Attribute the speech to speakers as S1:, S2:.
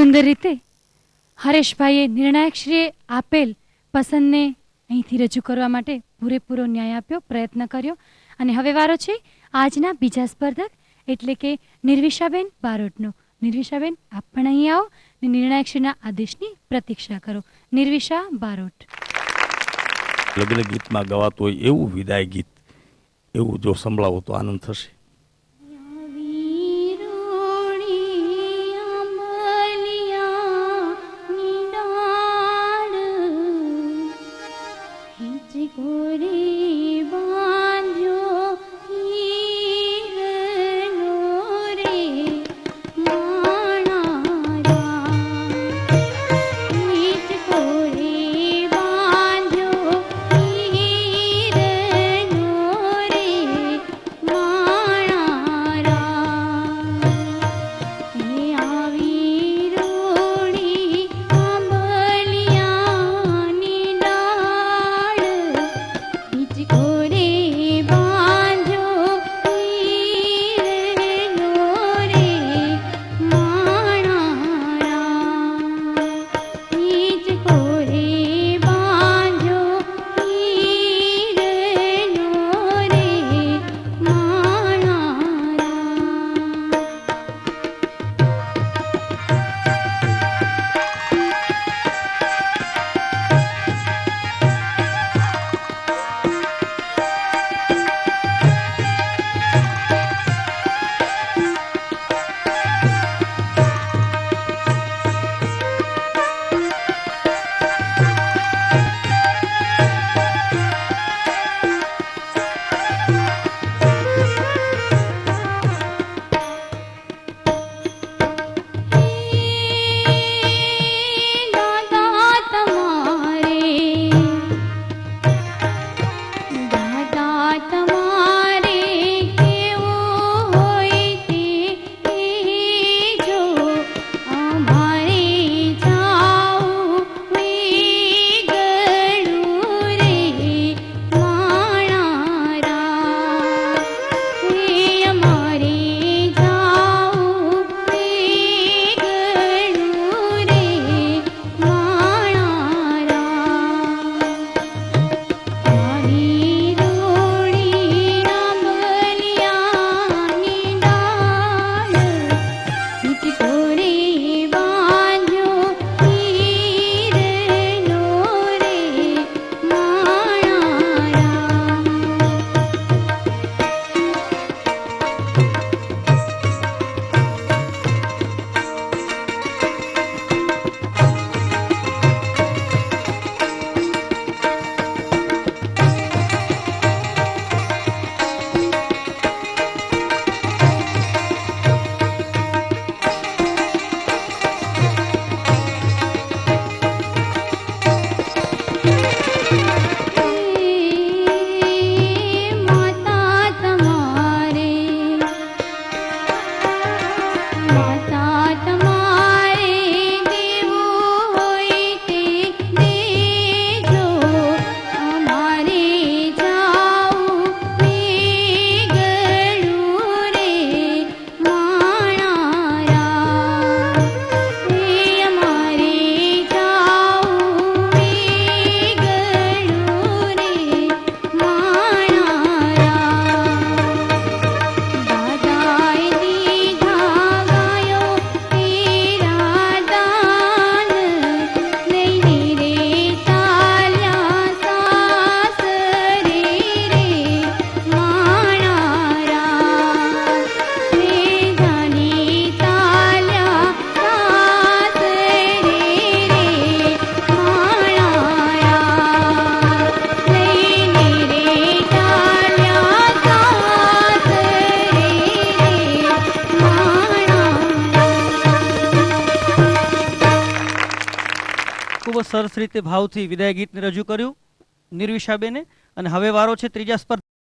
S1: સુંદર રીતે હરેશભાઈએ નિર્ણાયકશ્રીએ આપેલ પસંદને અહીંથી રજૂ કરવા માટે પૂરેપૂરો ન્યાય આપ્યો, પ્રયત્ન કર્યો. અને હવે વારો છે આજના બીજા સ્પર્ધક એટલે કે નિર્વિશાબેન બારોટનો. નિર્વિશાબેન, આપ પણ અહીં આવો અને નિર્ણાયકશ્રીના આદેશની પ્રતીક્ષા કરો. નિર્વિશા બારોટ.
S2: લગ્ન ગીતમાં ગવાતું હોય એવું વિદાય ગીત, એવું જો સંભળાવો તો આનંદ થશે.
S3: સરસ રીતે ભાવથી વિદાય ગીતને રજૂ કર્યું નિર્વિશાબેને. અને હવે વારો છે ત્રીજા સ્પર્ધક